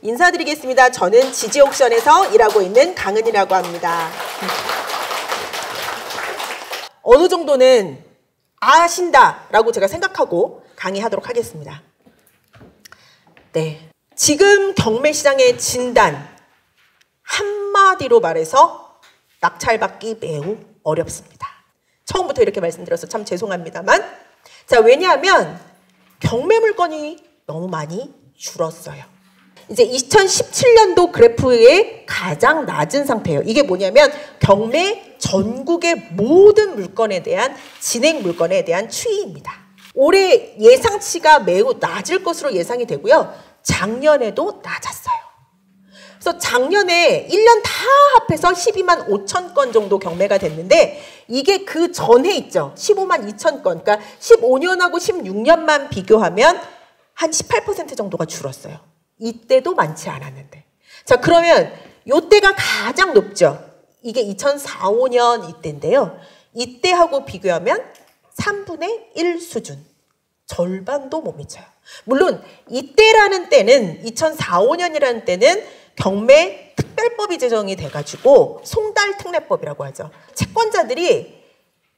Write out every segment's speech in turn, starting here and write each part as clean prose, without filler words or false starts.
인사드리겠습니다. 저는 지지옥션에서 일하고 있는 강은이라고 합니다. 어느 정도는 아신다라고 제가 생각하고 강의하도록 하겠습니다. 네, 지금 경매 시장의 진단 한마디로 말해서 낙찰받기 매우 어렵습니다. 처음부터 이렇게 말씀드려서 참 죄송합니다만, 자, 왜냐하면 경매 물건이 너무 많이 줄었어요. 이제 2017년도 그래프의 가장 낮은 상태예요. 이게 뭐냐면 경매 전국의 모든 물건에 대한 진행 물건에 대한 추이입니다. 올해 예상치가 매우 낮을 것으로 예상이 되고요. 작년에도 낮았어요. 그래서 작년에 1년 다 합해서 12만 5천 건 정도 경매가 됐는데, 이게 그 전해 있죠. 15만 2천 건. 그러니까 15년하고 16년만 비교하면 한 18% 정도가 줄었어요. 이때도 많지 않았는데. 자, 그러면 이때가 가장 높죠. 이게 2004, 5년 이때인데요. 이때하고 비교하면 3분의 1 수준. 절반도 못 미쳐요. 물론 이때라는 때는 2004, 5년이라는 때는 경매 특별법이 제정이 돼가지고 송달특례법이라고 하죠. 채권자들이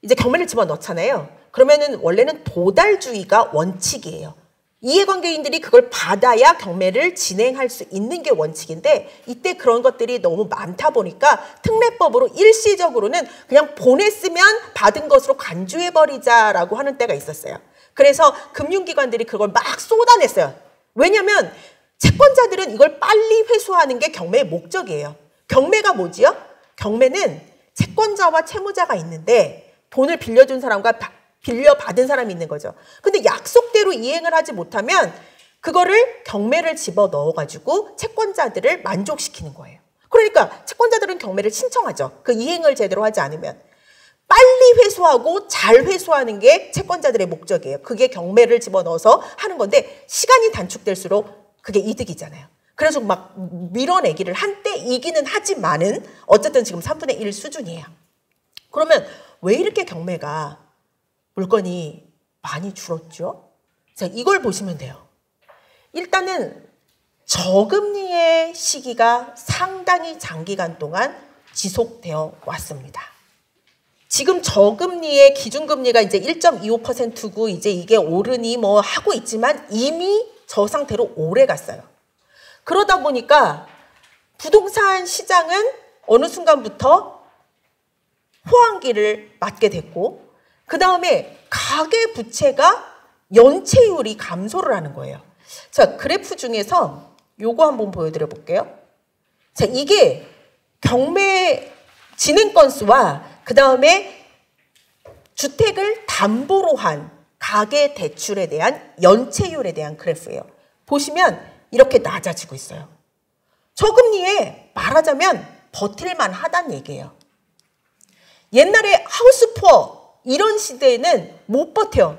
이제 경매를 집어넣잖아요. 그러면은 원래는 도달주의가 원칙이에요. 이해관계인들이 그걸 받아야 경매를 진행할 수 있는 게 원칙인데, 이때 그런 것들이 너무 많다 보니까 특례법으로 일시적으로는 그냥 보냈으면 받은 것으로 간주해버리자라고 하는 때가 있었어요. 그래서 금융기관들이 그걸 막 쏟아냈어요. 왜냐하면 채권자들은 이걸 빨리 회수하는 게 경매의 목적이에요. 경매가 뭐지요? 경매는 채권자와 채무자가 있는데 돈을 빌려준 사람과 빌려받은 사람이 있는 거죠. 근데 약속대로 이행을 하지 못하면 그거를 경매를 집어넣어가지고 채권자들을 만족시키는 거예요. 그러니까 채권자들은 경매를 신청하죠. 그 이행을 제대로 하지 않으면. 빨리 회수하고 잘 회수하는 게 채권자들의 목적이에요. 그게 경매를 집어넣어서 하는 건데, 시간이 단축될수록 그게 이득이잖아요. 그래서 막 밀어내기를 한때 이기는 하지만은 어쨌든 지금 3분의 1 수준이에요. 그러면 왜 이렇게 경매가 물건이 많이 줄었죠? 자, 이걸 보시면 돼요. 일단은 저금리의 시기가 상당히 장기간 동안 지속되어 왔습니다. 지금 저금리의 기준금리가 이제 1.25%고 이제 이게 오르니 뭐 하고 있지만 이미 저 상태로 오래 갔어요. 그러다 보니까 부동산 시장은 어느 순간부터 호황기를 맞게 됐고, 그 다음에 가계부채가 연체율이 감소를 하는 거예요. 자, 그래프 중에서 요거 한번 보여드려 볼게요. 자, 이게 경매 진행 건수와 그 다음에 주택을 담보로 한 가계 대출에 대한 연체율에 대한 그래프예요. 보시면 이렇게 낮아지고 있어요. 저금리에 말하자면 버틸만 하다는 얘기예요. 옛날에 하우스 푸어 이런 시대에는 못 버텨.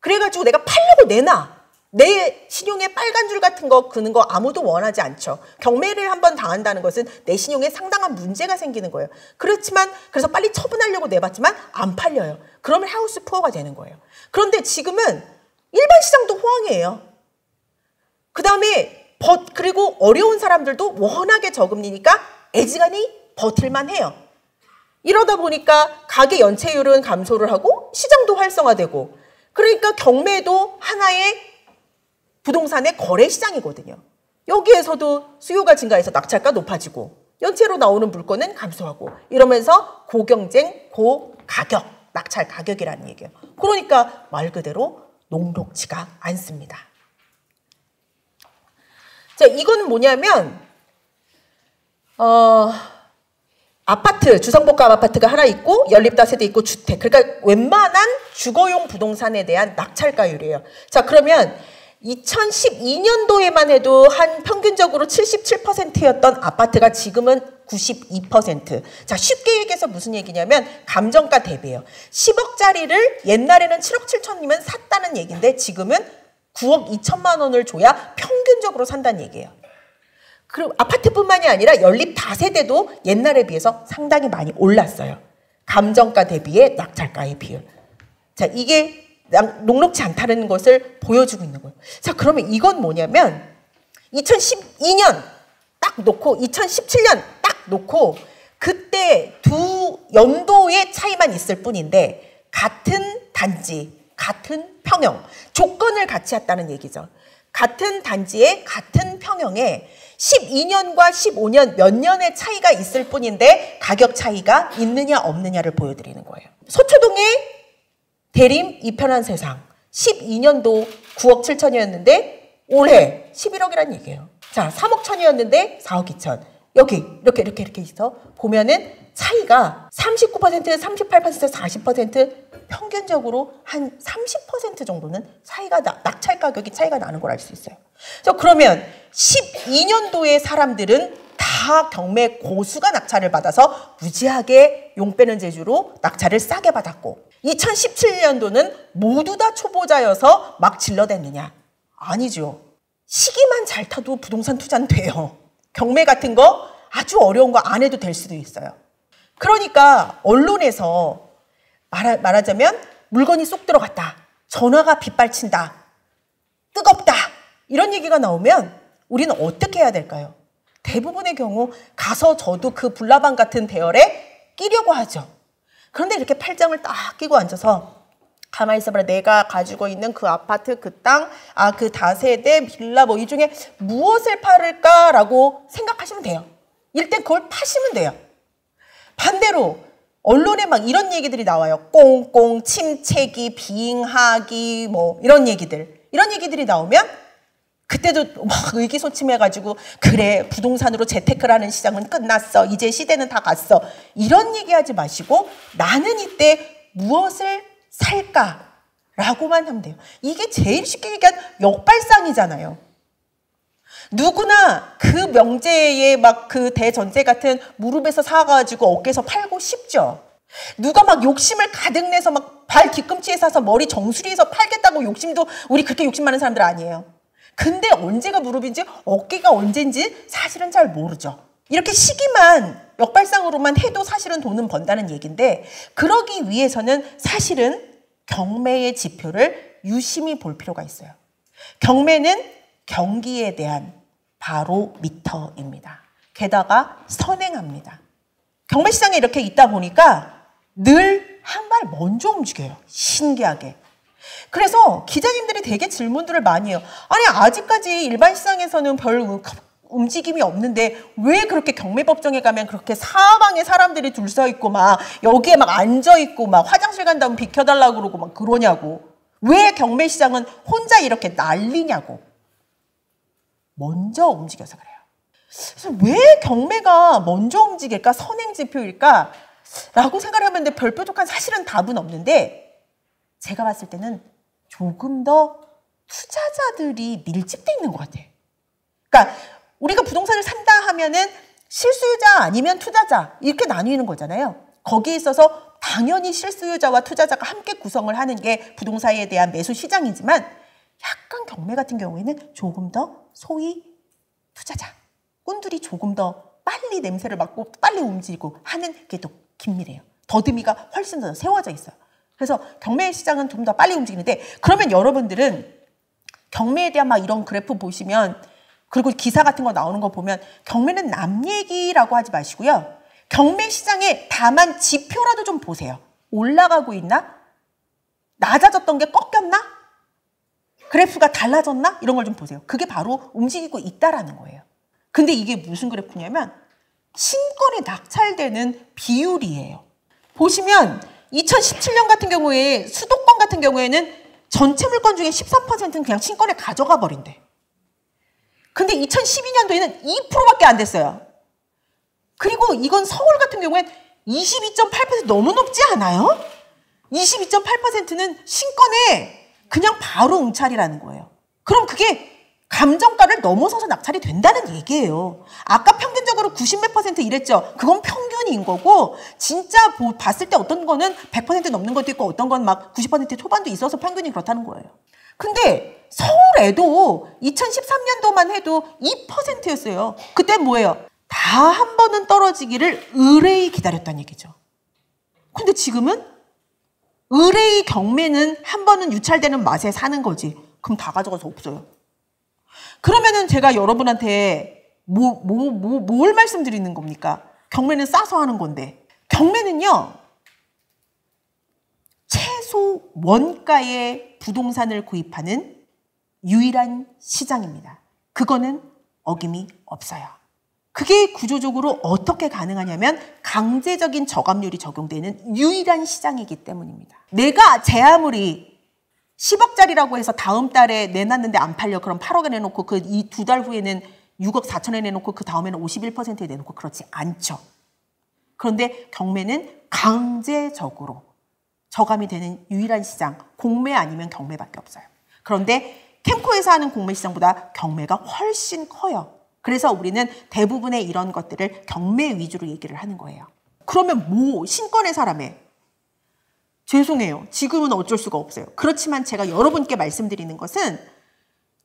그래가지고 내가 팔려고 내놔. 내 신용에 빨간 줄 같은 거 그는 거 아무도 원하지 않죠. 경매를 한번 당한다는 것은 내 신용에 상당한 문제가 생기는 거예요. 그렇지만 그래서 빨리 처분하려고 내봤지만 안 팔려요. 그러면 하우스 푸어가 되는 거예요. 그런데 지금은 일반 시장도 호황이에요. 그 다음에 그리고 어려운 사람들도 워낙에 저금리니까 애지간히 버틸만 해요. 이러다 보니까 가계 연체율은 감소를 하고 시장도 활성화되고, 그러니까 경매도 하나의 부동산의 거래 시장이거든요. 여기에서도 수요가 증가해서 낙찰가 높아지고 연체로 나오는 물건은 감소하고, 이러면서 고경쟁, 고가격, 낙찰 가격이라는 얘기예요. 그러니까 말 그대로 녹록지가 않습니다. 자, 이거는 뭐냐면 아파트, 주상복합 아파트가 하나 있고 연립다세대 있고 주택, 그러니까 웬만한 주거용 부동산에 대한 낙찰가율이에요. 자, 그러면 2012년도에만 해도 한 평균적으로 77%였던 아파트가 지금은 92%. 자, 쉽게 얘기해서 무슨 얘기냐면 감정가 대비예요. 10억짜리를 옛날에는 7억 7천이면 샀다는 얘기인데 지금은 9억 2천만 원을 줘야 평균적으로 산다는 얘기예요. 그리고 아파트뿐만이 아니라 연립 다세대도 옛날에 비해서 상당히 많이 올랐어요. 감정가 대비의 낙찰가의 비율. 자, 이게 녹록지 않다는 것을 보여주고 있는 거예요. 자, 그러면 이건 뭐냐면 2012년 딱 놓고 2017년 딱 놓고 그때 두 연도의 차이만 있을 뿐인데 같은 단지, 같은 평형, 조건을 같이 했다는 얘기죠. 같은 단지에 같은 평형에 12년과 15년 몇 년의 차이가 있을 뿐인데 가격 차이가 있느냐 없느냐를 보여드리는 거예요. 서초동의 대림 이편한 세상 12년도 9억 7천이었는데 올해 11억이라는 얘기예요. 자, 3억 천이었는데 4억 2천. 여기 이렇게 있어 보면은 차이가 39%, 38%, 40% 평균적으로 한 30% 정도는 차이가 낙찰 가격이 차이가 나는 걸 알 수 있어요. 그래서 그러면 12년도의 사람들은 다 경매 고수가 낙찰을 받아서 무지하게 용 빼는 재주로 낙찰을 싸게 받았고 2017년도는 모두 다 초보자여서 막 질러댔느냐? 아니죠. 시기만 잘 타도 부동산 투자는 돼요. 경매 같은 거 아주 어려운 거 안 해도 될 수도 있어요. 그러니까 언론에서 말하자면 물건이 쏙 들어갔다. 전화가 빗발친다. 뜨겁다. 이런 얘기가 나오면 우리는 어떻게 해야 될까요? 대부분의 경우 가서 저도 그 불나방 같은 대열에 끼려고 하죠. 그런데 이렇게 팔짱을 딱 끼고 앉아서 가만히 있어봐라. 내가 가지고 있는 그 아파트, 그 땅, 그 다세대, 빌라 뭐 이 중에 무엇을 팔을까라고 생각하시면 돼요. 일단 그걸 파시면 돼요. 반대로 언론에 막 이런 얘기들이 나와요. 꽁꽁, 침체기, 빙하기 뭐 이런 얘기들이 나오면 그때도 막 의기소침해가지고 그래 부동산으로 재테크를 하는 시장은 끝났어. 이제 시대는 다 갔어. 이런 얘기하지 마시고 나는 이때 무엇을 살까라고만 하면 돼요. 이게 제일 쉽게 얘기한 역발상이잖아요. 누구나 그 명제에 막 그 대전제 같은 무릎에서 사가지고 어깨에서 팔고 싶죠. 누가 막 욕심을 가득 내서 막 발 뒤꿈치에 사서 머리 정수리에서 팔겠다고 욕심도 우리 그렇게 욕심 많은 사람들 아니에요. 근데 언제가 무릎인지 어깨가 언제인지 사실은 잘 모르죠. 이렇게 시기만 역발상으로만 해도 사실은 돈은 번다는 얘기인데 그러기 위해서는 사실은 경매의 지표를 유심히 볼 필요가 있어요. 경매는 경기에 대한 바로미터입니다. 게다가 선행합니다. 경매시장에 이렇게 있다 보니까 늘 한 발 먼저 움직여요. 신기하게. 그래서 기자님들이 되게 질문들을 많이 해요. 아니 아직까지 일반 시장에서는 별 움직임이 없는데 왜 그렇게 경매법정에 가면 그렇게 사방에 사람들이 줄 서 있고 막 여기에 막 앉아 있고 막 화장실 간다면 비켜달라고 그러고 막 그러냐고. 왜 경매시장은 혼자 이렇게 난리냐고. 먼저 움직여서 그래요. 그래서 왜 경매가 먼저 움직일까? 선행지표일까? 라고 생각을 하면 별 뾰족한 사실은 답은 없는데 제가 봤을 때는 조금 더 투자자들이 밀집돼 있는 것 같아요. 그러니까 우리가 부동산을 산다 하면은 실수요자 아니면 투자자 이렇게 나뉘는 거잖아요. 거기에 있어서 당연히 실수요자와 투자자가 함께 구성을 하는 게 부동산에 대한 매수 시장이지만 약간 경매 같은 경우에는 조금 더 소위 투자자, 꾼들이 조금 더 빨리 냄새를 맡고 빨리 움직이고 하는 게 또 긴밀해요. 더듬이가 훨씬 더 세워져 있어요. 그래서 경매 시장은 좀 더 빨리 움직이는데 그러면 여러분들은 경매에 대한 막 이런 그래프 보시면 그리고 기사 같은 거 나오는 거 보면 경매는 남 얘기라고 하지 마시고요. 경매 시장에 다만 지표라도 좀 보세요. 올라가고 있나? 낮아졌던 게 꺾였나? 그래프가 달라졌나? 이런 걸 좀 보세요. 그게 바로 움직이고 있다라는 거예요. 근데 이게 무슨 그래프냐면 신권에 낙찰되는 비율이에요. 보시면 2017년 같은 경우에 수도권 같은 경우에는 전체 물건 중에 13%는 그냥 신권에 가져가 버린대. 근데 2012년도에는 2%밖에 안 됐어요. 그리고 이건 서울 같은 경우엔 22.8% 너무 높지 않아요? 22.8%는 신권에 그냥 바로 응찰이라는 거예요. 그럼 그게 감정가를 넘어서서 낙찰이 된다는 얘기예요. 아까 평균적으로 90몇 % 이랬죠. 그건 평균인 거고 진짜 봤을 때 어떤 거는 100% 넘는 것도 있고 어떤 건 막 90% 초반도 있어서 평균이 그렇다는 거예요. 근데 서울에도 2013년도만 해도 2%였어요. 그때 뭐예요? 다 한 번은 떨어지기를 의뢰이 기다렸다는 얘기죠. 근데 지금은 의뢰이 경매는 한 번은 유찰되는 맛에 사는 거지. 그럼 다 가져가서 없어요. 그러면은 제가 여러분한테 뭘 말씀드리는 겁니까? 경매는 싸서 하는 건데. 경매는요, 최소 원가의 부동산을 구입하는 유일한 시장입니다. 그거는 어김이 없어요. 그게 구조적으로 어떻게 가능하냐면 강제적인 저감률이 적용되는 유일한 시장이기 때문입니다. 내가 제 아무리 10억짜리라고 해서 다음 달에 내놨는데 안 팔려. 그럼 8억에 내놓고 그 이 2달 후에는 6억 4천에 내놓고 그 다음에는 51%에 내놓고 그렇지 않죠. 그런데 경매는 강제적으로 저감이 되는 유일한 시장, 공매 아니면 경매밖에 없어요. 그런데 캠코에서 하는 공매 시장보다 경매가 훨씬 커요. 그래서 우리는 대부분의 이런 것들을 경매 위주로 얘기를 하는 거예요. 그러면 뭐 신권의 사람에 죄송해요. 지금은 어쩔 수가 없어요. 그렇지만 제가 여러분께 말씀드리는 것은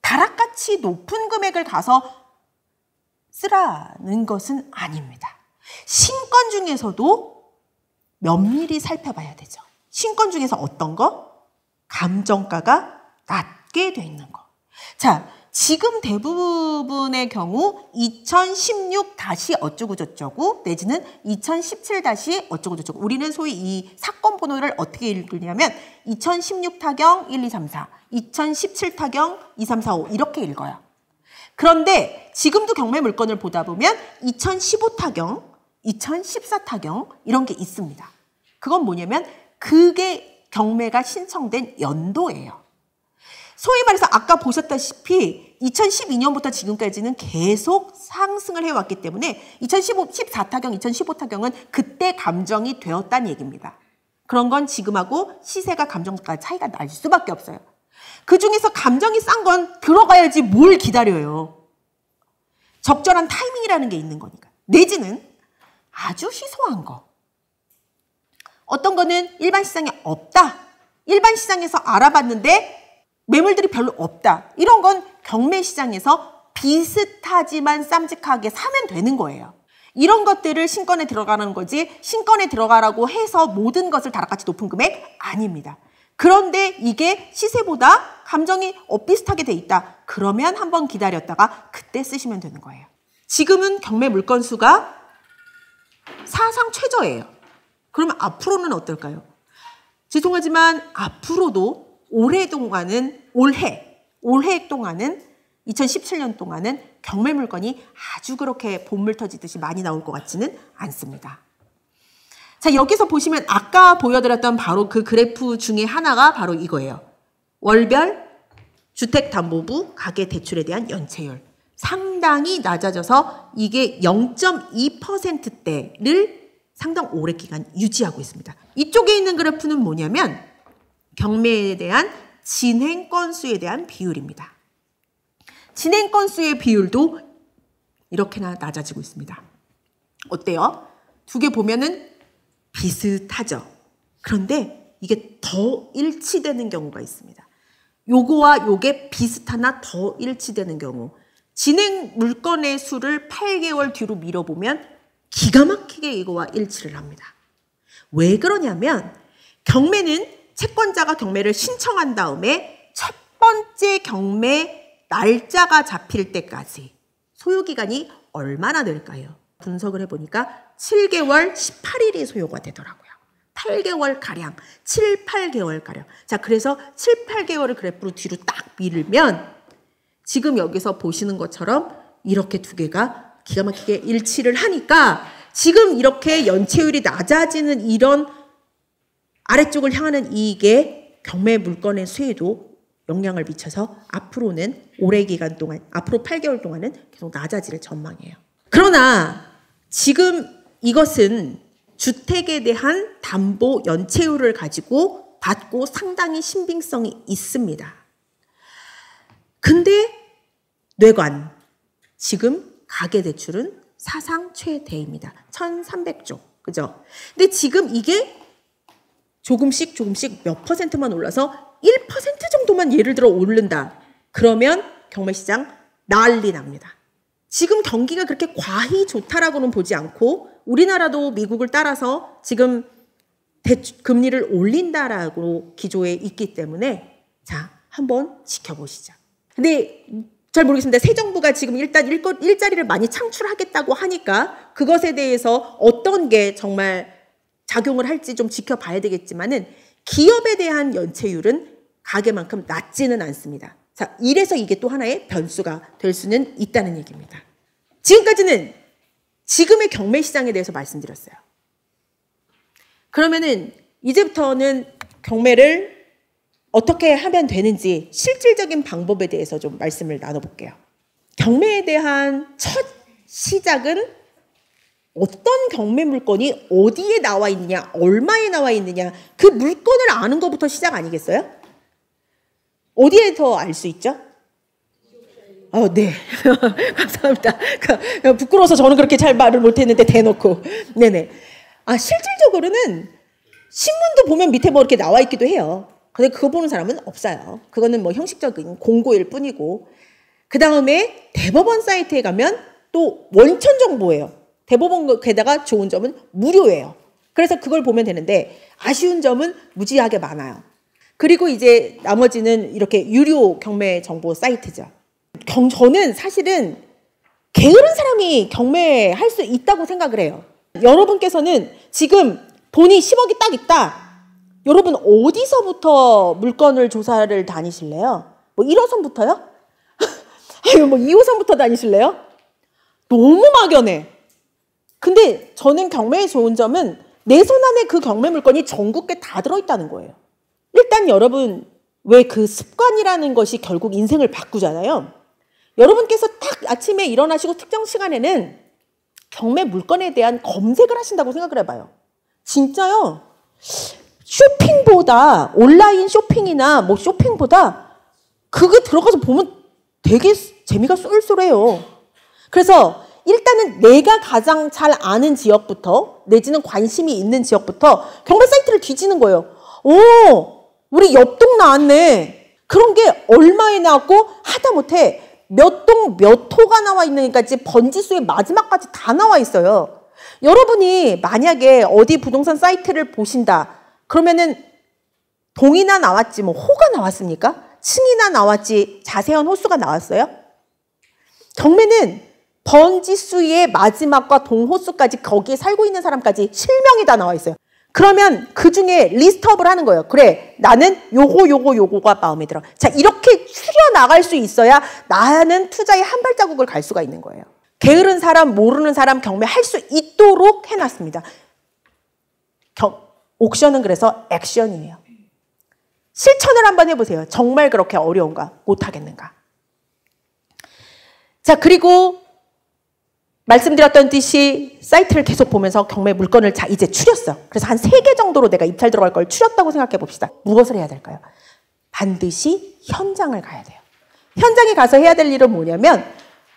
다락같이 높은 금액을 가서 쓰라는 것은 아닙니다. 신권 중에서도 면밀히 살펴봐야 되죠. 신권 중에서 어떤 거? 감정가가 낮게 돼 있는 거. 자, 지금 대부분의 경우 2016 다시 어쩌고 저쩌고 내지는 2017 다시 어쩌고 저쩌고, 우리는 소위 이 사건 번호를 어떻게 읽으냐면 2016 타경 1, 2, 3, 4, 2017 타경 2, 3, 4, 5 이렇게 읽어요. 그런데 지금도 경매 물건을 보다 보면 2015 타경, 2014 타경 이런 게 있습니다. 그건 뭐냐면 그게 경매가 신청된 연도예요. 소위 말해서 아까 보셨다시피 2012년부터 지금까지는 계속 상승을 해왔기 때문에 14타경, 2015타경은 그때 감정이 되었다는 얘기입니다. 그런 건 지금하고 시세가 감정가 차이가 날 수밖에 없어요. 그중에서 감정이 싼 건 들어가야지 뭘 기다려요. 적절한 타이밍이라는 게 있는 거니까. 내지는 아주 희소한 거. 어떤 거는 일반 시장에 없다. 일반 시장에서 알아봤는데 매물들이 별로 없다. 이런 건 경매 시장에서 비슷하지만 쌈직하게 사면 되는 거예요. 이런 것들을 신권에 들어가는 거지 신권에 들어가라고 해서 모든 것을 다락같이 높은 금액 아닙니다. 그런데 이게 시세보다 감정이 비슷하게 돼 있다. 그러면 한번 기다렸다가 그때 쓰시면 되는 거예요. 지금은 경매 물건 수가 사상 최저예요. 그러면 앞으로는 어떨까요? 죄송하지만 앞으로도 올해 동안은 2017년 동안은 경매 물건이 아주 그렇게 본물 터지듯이 많이 나올 것 같지는 않습니다. 자, 여기서 보시면 아까 보여드렸던 바로 그 그래프 중에 하나가 바로 이거예요. 월별 주택담보부 가계대출에 대한 연체율. 상당히 낮아져서 이게 0.2%대를 상당 오랜 기간 유지하고 있습니다. 이쪽에 있는 그래프는 뭐냐면 경매에 대한 진행 건수에 대한 비율입니다. 진행 건수의 비율도 이렇게나 낮아지고 있습니다. 어때요? 두 개 보면은 비슷하죠. 그런데 이게 더 일치되는 경우가 있습니다. 요거와 요게 비슷하나 더 일치되는 경우. 진행 물건의 수를 8개월 뒤로 밀어보면 기가 막히게 이거와 일치를 합니다. 왜 그러냐면 경매는 채권자가 경매를 신청한 다음에 첫 번째 경매 날짜가 잡힐 때까지 소요기간이 얼마나 될까요? 분석을 해보니까 7개월 18일이 소요가 되더라고요. 8개월가량, 7, 8개월가량. 자, 그래서 7, 8개월을 그래프로 뒤로 딱 밀면 지금 여기서 보시는 것처럼 이렇게 두 개가 기가 막히게 일치를 하니까 지금 이렇게 연체율이 낮아지는 이런 아래쪽을 향하는 이익에 경매 물건의 수혜도 영향을 미쳐서 앞으로는 오래 기간 동안, 앞으로 8개월 동안은 계속 낮아질 전망이에요. 그러나 지금 이것은 주택에 대한 담보 연체율을 가지고 받고 상당히 신빙성이 있습니다. 근데 뇌관, 지금 가계대출은 사상 최대입니다. 1,300조, 그죠? 근데 지금 이게 조금씩 몇 퍼센트만 올라서 1% 정도만 예를 들어 오른다. 그러면 경매시장 난리 납니다. 지금 경기가 그렇게 과히 좋다라고는 보지 않고 우리나라도 미국을 따라서 지금 금리를 올린다라고 기조에 있기 때문에 자, 한번 지켜보시죠. 근데 잘 모르겠습니다. 새 정부가 지금 일단 일자리를 많이 창출하겠다고 하니까 그것에 대해서 어떤 게 정말 작용을 할지 좀 지켜봐야 되겠지만은 기업에 대한 연체율은 가계만큼 낮지는 않습니다. 자, 이래서 이게 또 하나의 변수가 될 수는 있다는 얘기입니다. 지금까지는 지금의 경매 시장에 대해서 말씀드렸어요. 그러면은 이제부터는 경매를 어떻게 하면 되는지 실질적인 방법에 대해서 좀 말씀을 나눠볼게요. 경매에 대한 첫 시작은 어떤 경매 물건이 어디에 나와 있느냐, 얼마에 나와 있느냐, 그 물건을 아는 것부터 시작 아니겠어요? 어디에서 알 수 있죠? 네. 감사합니다. 부끄러워서 저는 그렇게 잘 말을 못했는데 대놓고. 네네. 실질적으로는 신문도 보면 밑에 뭐 이렇게 나와 있기도 해요. 근데 그거 보는 사람은 없어요. 그거는 뭐 형식적인 공고일 뿐이고. 그 다음에 대법원 사이트에 가면 또 원천 정보예요. 대법원 게다가 좋은 점은 무료예요. 그래서 그걸 보면 되는데 아쉬운 점은 무지하게 많아요. 그리고 이제 나머지는 이렇게 유료 경매 정보 사이트죠. 저는 사실은 게으른 사람이 경매할 수 있다고 생각을 해요. 여러분께서는 지금 돈이 10억이 딱 있다. 여러분 어디서부터 물건을 조사를 다니실래요? 뭐 1호선부터요? 아유, 뭐 2호선부터 다니실래요? 너무 막연해. 근데 저는 경매의 좋은 점은 내 손 안에 그 경매 물건이 전국에 다 들어있다는 거예요. 일단 여러분 왜 그 습관이라는 것이 결국 인생을 바꾸잖아요. 여러분께서 딱 아침에 일어나시고 특정 시간에는 경매 물건에 대한 검색을 하신다고 생각을 해봐요. 진짜요. 쇼핑보다 온라인 쇼핑이나 뭐 쇼핑보다 그거 들어가서 보면 되게 재미가 쏠쏠해요. 그래서 일단은 내가 가장 잘 아는 지역부터 내지는 관심이 있는 지역부터 경매 사이트를 뒤지는 거예요. 오, 우리 옆동 나왔네. 그런 게 얼마에 나왔고 하다못해 몇 동 몇 호가 나와 있는지까지 번지수의 마지막까지 다 나와 있어요. 여러분이 만약에 어디 부동산 사이트를 보신다. 그러면은 동이나 나왔지 뭐 호가 나왔습니까? 층이나 나왔지 자세한 호수가 나왔어요? 경매는 번지수의 마지막과 동호수까지 거기에 살고 있는 사람까지 실명이 다 나와 있어요. 그러면 그 중에 리스트업을 하는 거예요. 그래, 나는 요거가 마음에 들어. 자, 이렇게 추려나갈 수 있어야 나는 투자에 한 발자국을 갈 수가 있는 거예요. 게으른 사람, 모르는 사람 경매할 수 있도록 해놨습니다. 옥션은 그래서 액션이에요. 실천을 한번 해보세요. 정말 그렇게 어려운가? 못하겠는가? 자, 그리고 말씀드렸던 듯이 사이트를 계속 보면서 경매 물건을 이제 추렸어. 그래서 한 3개 정도로 내가 입찰 들어갈 걸 추렸다고 생각해 봅시다. 무엇을 해야 될까요? 반드시 현장을 가야 돼요. 현장에 가서 해야 될 일은 뭐냐면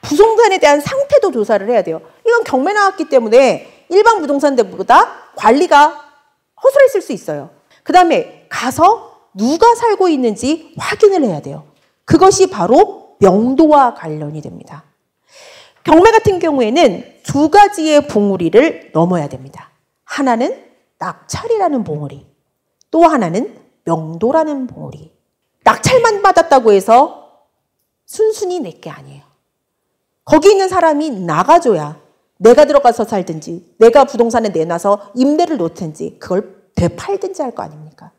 부동산에 대한 상태도 조사를 해야 돼요. 이건 경매 나왔기 때문에 일반 부동산들보다 관리가 허술했을 수 있어요. 그 다음에 가서 누가 살고 있는지 확인을 해야 돼요. 그것이 바로 명도와 관련이 됩니다. 경매 같은 경우에는 2가지의 봉우리를 넘어야 됩니다. 하나는 낙찰이라는 봉우리, 또 하나는 명도라는 봉우리. 낙찰만 받았다고 해서 순순히 내게 아니에요. 거기 있는 사람이 나가줘야 내가 들어가서 살든지 내가 부동산에 내놔서 임대를 놓든지 그걸 되팔든지 할 거 아닙니까?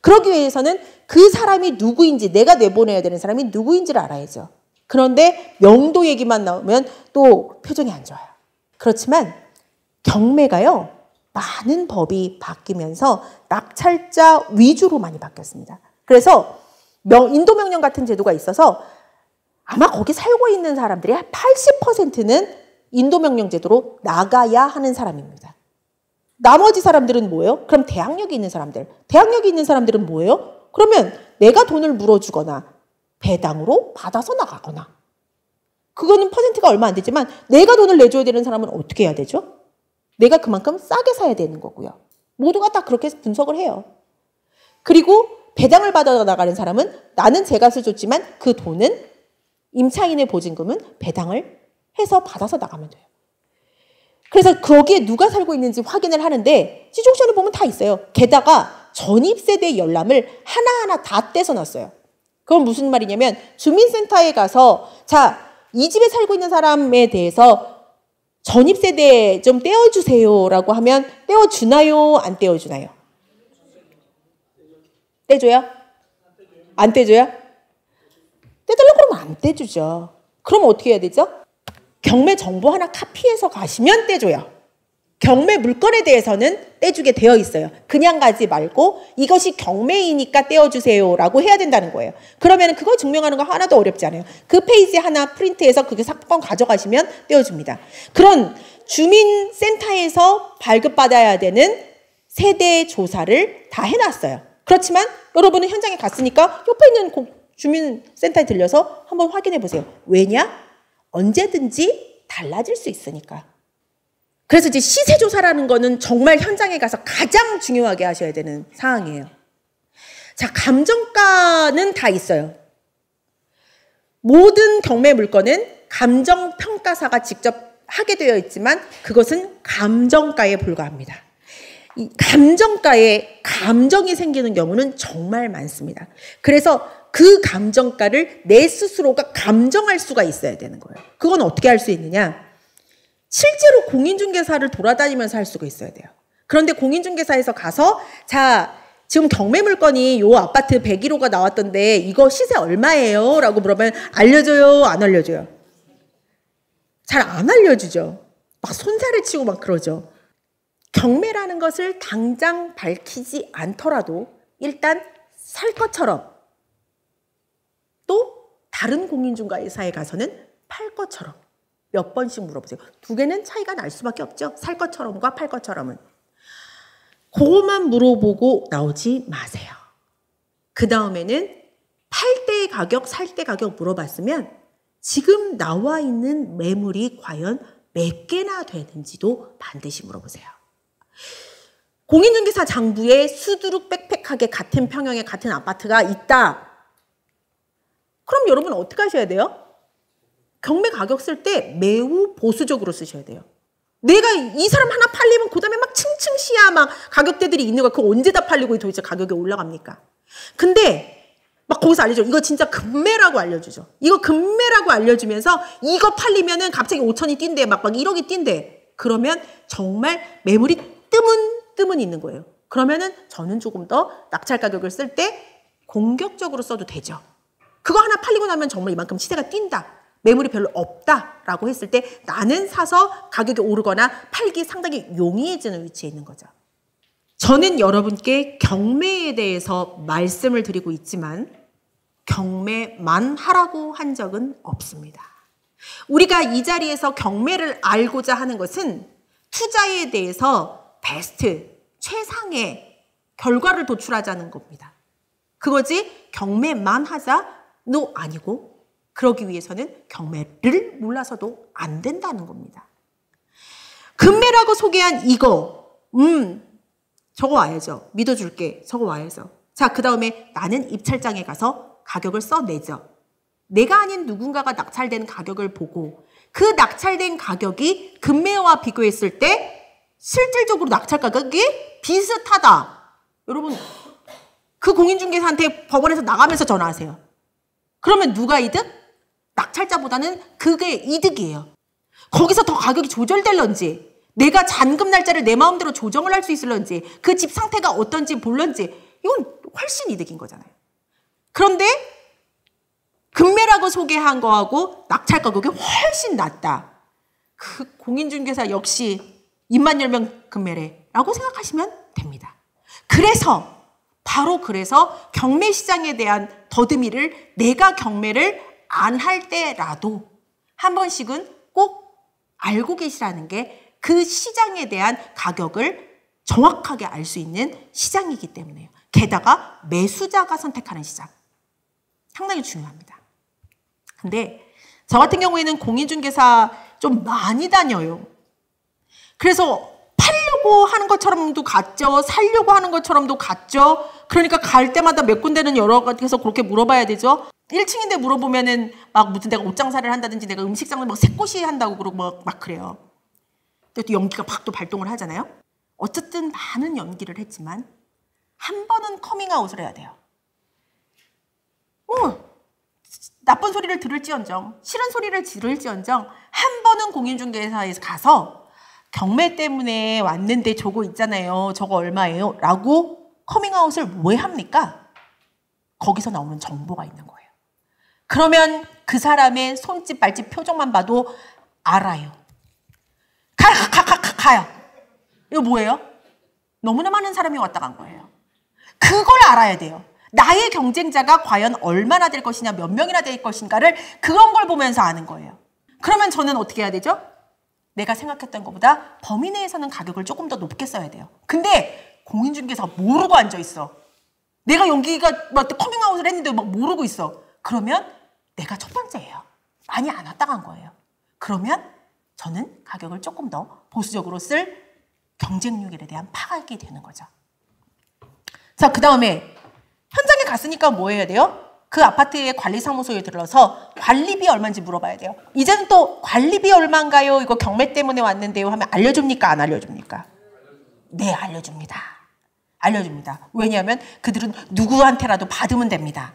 그러기 위해서는 그 사람이 누구인지, 내가 내보내야 되는 사람이 누구인지를 알아야죠. 그런데 명도 얘기만 나오면 또 표정이 안 좋아요. 그렇지만 경매가요, 많은 법이 바뀌면서 낙찰자 위주로 많이 바뀌었습니다. 그래서 인도명령 같은 제도가 있어서 아마 거기 살고 있는 사람들이 한 80%는 인도명령 제도로 나가야 하는 사람입니다. 나머지 사람들은 뭐예요? 그럼 대항력이 있는 사람들. 대항력이 있는 사람들은 뭐예요? 그러면 내가 돈을 물어주거나 배당으로 받아서 나가거나. 그거는 퍼센트가 얼마 안 되지만 내가 돈을 내줘야 되는 사람은 어떻게 해야 되죠? 내가 그만큼 싸게 사야 되는 거고요. 모두가 다 그렇게 분석을 해요. 그리고 배당을 받아 나가는 사람은 나는 제 값을 줬지만 그 돈은 임차인의 보증금은 배당을 해서 받아서 나가면 돼요. 그래서 거기에 누가 살고 있는지 확인을 하는데 시중시장에 보면 다 있어요. 게다가 전입세대 열람을 하나하나 다 떼서 놨어요. 그건 무슨 말이냐면 주민센터에 가서 자, 이 집에 살고 있는 사람에 대해서 전입세대 좀 떼어주세요라고 하면 떼어주나요? 안 떼어주나요? 떼줘요? 안 떼줘요? 떼달라고 그러면 안 떼주죠. 그럼 어떻게 해야 되죠? 경매 정보 하나 카피해서 가시면 떼줘요. 경매 물건에 대해서는 떼주게 되어 있어요. 그냥 가지 말고 이것이 경매이니까 떼어주세요라고 해야 된다는 거예요. 그러면 그거 증명하는 거 하나도 어렵지 않아요. 그 페이지 하나 프린트해서 그게 사건 가져가시면 떼어줍니다. 그런 주민센터에서 발급받아야 되는 세대 조사를 다 해놨어요. 그렇지만 여러분은 현장에 갔으니까 옆에 있는 주민센터에 들려서 한번 확인해 보세요. 왜냐? 언제든지 달라질 수 있으니까. 그래서 이제 시세조사라는 거는 정말 현장에 가서 가장 중요하게 하셔야 되는 사항이에요. 자, 감정가는 다 있어요. 모든 경매 물건은 감정평가사가 직접 하게 되어 있지만 그것은 감정가에 불과합니다. 이 감정가에 감정이 생기는 경우는 정말 많습니다. 그래서 그 감정가를 내 스스로가 감정할 수가 있어야 되는 거예요. 그건 어떻게 할 수 있느냐? 실제로 공인중개사를 돌아다니면서 할 수가 있어야 돼요. 그런데 공인중개사에서 가서 자, 지금 경매 물건이 요 아파트 101호가 나왔던데 이거 시세 얼마예요? 라고 물어보면 알려줘요? 안 알려줘요? 잘 안 알려주죠. 막 손살을 치고 막 그러죠. 경매라는 것을 당장 밝히지 않더라도 일단 살 것처럼 또 다른 공인중개사에 가서는 팔 것처럼 몇 번씩 물어보세요. 두 개는 차이가 날 수밖에 없죠. 살 것처럼과 팔 것처럼은. 그것만 물어보고 나오지 마세요. 그 다음에는 팔 때 가격, 살 때 가격 물어봤으면 지금 나와 있는 매물이 과연 몇 개나 되는지도 반드시 물어보세요. 공인중개사 장부에 수두룩 빽빽하게 같은 평형의 같은 아파트가 있다. 그럼 여러분 어떻게 하셔야 돼요? 경매 가격 쓸 때 매우 보수적으로 쓰셔야 돼요. 내가 이 사람 하나 팔리면 그 다음에 막 층층시야 막 가격대들이 있는 거야. 그거 언제 다 팔리고 도대체 가격이 올라갑니까? 근데 막 거기서 알려줘. 이거 진짜 금매라고 알려주죠. 이거 금매라고 알려주면서 이거 팔리면은 갑자기 5천이 뛴대. 막 1억이 뛴대. 그러면 정말 매물이 뜨문 있는 거예요. 그러면은 저는 조금 더 낙찰 가격을 쓸 때 공격적으로 써도 되죠. 그거 하나 팔리고 나면 정말 이만큼 시세가 뛴다. 매물이 별로 없다라고 했을 때 나는 사서 가격이 오르거나 팔기 상당히 용이해지는 위치에 있는 거죠. 저는 여러분께 경매에 대해서 말씀을 드리고 있지만 경매만 하라고 한 적은 없습니다. 우리가 이 자리에서 경매를 알고자 하는 것은 투자에 대해서 베스트, 최상의 결과를 도출하자는 겁니다. 그거지 경매만 하자도 아니고 그러기 위해서는 경매를 몰라서도 안 된다는 겁니다. 금매라고 소개한 이거, 저거 와야죠. 믿어줄게. 저거 와야죠. 자, 그 다음에 나는 입찰장에 가서 가격을 써내죠. 내가 아닌 누군가가 낙찰된 가격을 보고 그 낙찰된 가격이 금매와 비교했을 때 실질적으로 낙찰 가격이 비슷하다. 여러분, 그 공인중개사한테 법원에서 나가면서 전화하세요. 그러면 누가 이득? 낙찰자보다는 그게 이득이에요. 거기서 더 가격이 조절될런지 내가 잔금 날짜를 내 마음대로 조정을 할 수 있을런지 그 집 상태가 어떤지 볼런지 이건 훨씬 이득인 거잖아요. 그런데 금매라고 소개한 거하고 낙찰 가격이 훨씬 낮다. 그 공인중개사 역시 입만 열면 금매래 라고 생각하시면 됩니다. 그래서 바로 그래서 경매 시장에 대한 더듬이를 내가 경매를 안 할 때라도 한 번씩은 꼭 알고 계시라는 게 그 시장에 대한 가격을 정확하게 알 수 있는 시장이기 때문에요. 게다가 매수자가 선택하는 시장. 상당히 중요합니다. 근데 저 같은 경우에는 공인중개사 좀 많이 다녀요. 그래서 팔려고 하는 것처럼도 갔죠. 살려고 하는 것처럼도 갔죠. 그러니까 갈 때마다 몇 군데는 여러 가지에서 그렇게 물어봐야 되죠. 1층인데 물어보면은 막 무슨 내가 옷장사를 한다든지 내가 음식장을 막 새꼬시 한다고 그러고 막 그래요. 또 연기가 막 또 발동을 하잖아요. 어쨌든 많은 연기를 했지만 한 번은 커밍아웃을 해야 돼요. 나쁜 소리를 들을지언정, 싫은 소리를 들을지언정 한 번은 공인중개사에서 가서 경매 때문에 왔는데 저거 있잖아요. 저거 얼마예요? 라고 커밍아웃을 왜 합니까? 거기서 나오는 정보가 있는 거예요. 그러면 그 사람의 손짓 발짓 표정만 봐도 알아요. 가요. 이거 뭐예요? 너무나 많은 사람이 왔다 간 거예요. 그걸 알아야 돼요. 나의 경쟁자가 과연 얼마나 될 것이냐, 몇 명이나 될 것인가를 그런 걸 보면서 아는 거예요. 그러면 저는 어떻게 해야 되죠? 내가 생각했던 것보다 범위 내에서는 가격을 조금 더 높게 써야 돼요. 근데 공인중개사 모르고 앉아있어. 내가 여기가 막 커밍아웃을 했는데 막 모르고 있어. 그러면 내가 첫 번째예요. 많이 안 왔다 간 거예요. 그러면 저는 가격을 조금 더 보수적으로 쓸 경쟁률에 대한 파악이 되는 거죠. 자, 그 다음에 현장에 갔으니까 뭐 해야 돼요? 그 아파트의 관리사무소에 들러서 관리비 얼마인지 물어봐야 돼요. 이제는 또 관리비 얼마인가요? 이거 경매 때문에 왔는데요 하면 알려줍니까? 안 알려줍니까? 네, 알려줍니다. 알려줍니다. 왜냐하면 그들은 누구한테라도 받으면 됩니다.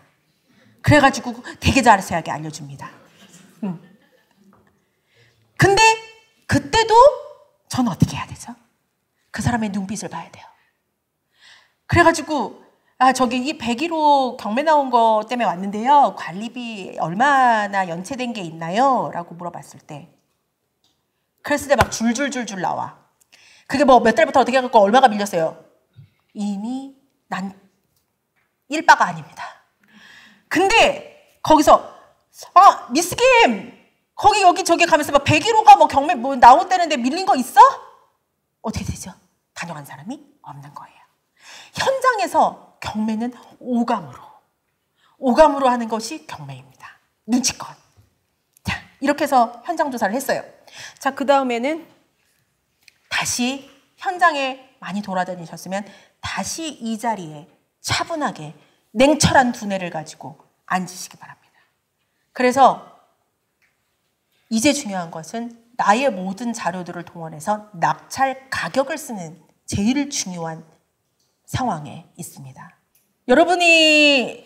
그래가지고 되게 자세하게 알려줍니다. 근데 그때도 저는 어떻게 해야 되죠? 그 사람의 눈빛을 봐야 돼요. 그래가지고 저기 이 101호 경매 나온 거 때문에 왔는데요. 관리비 얼마나 연체된 게 있나요? 라고 물어봤을 때 그랬을 때 막 줄줄줄줄 나와. 그게 뭐 몇 달부터 어떻게 해갖고 얼마가 밀렸어요. 이미 난 일바가 아닙니다. 근데 거기서 미스 김 거기 여기 저기 가면서 막 101호가 뭐 경매 뭐 나온다는데 밀린 거 있어? 어떻게 되죠? 다녀간 사람이 없는 거예요. 현장에서 경매는 오감으로 하는 것이 경매입니다. 눈치껏. 자, 이렇게 해서 현장 조사를 했어요. 자, 그 다음에는 다시 현장에 많이 돌아다니셨으면 다시 이 자리에 차분하게 냉철한 두뇌를 가지고 앉으시기 바랍니다. 그래서 이제 중요한 것은 나의 모든 자료들을 동원해서 낙찰 가격을 쓰는 제일 중요한 상황에 있습니다. 여러분이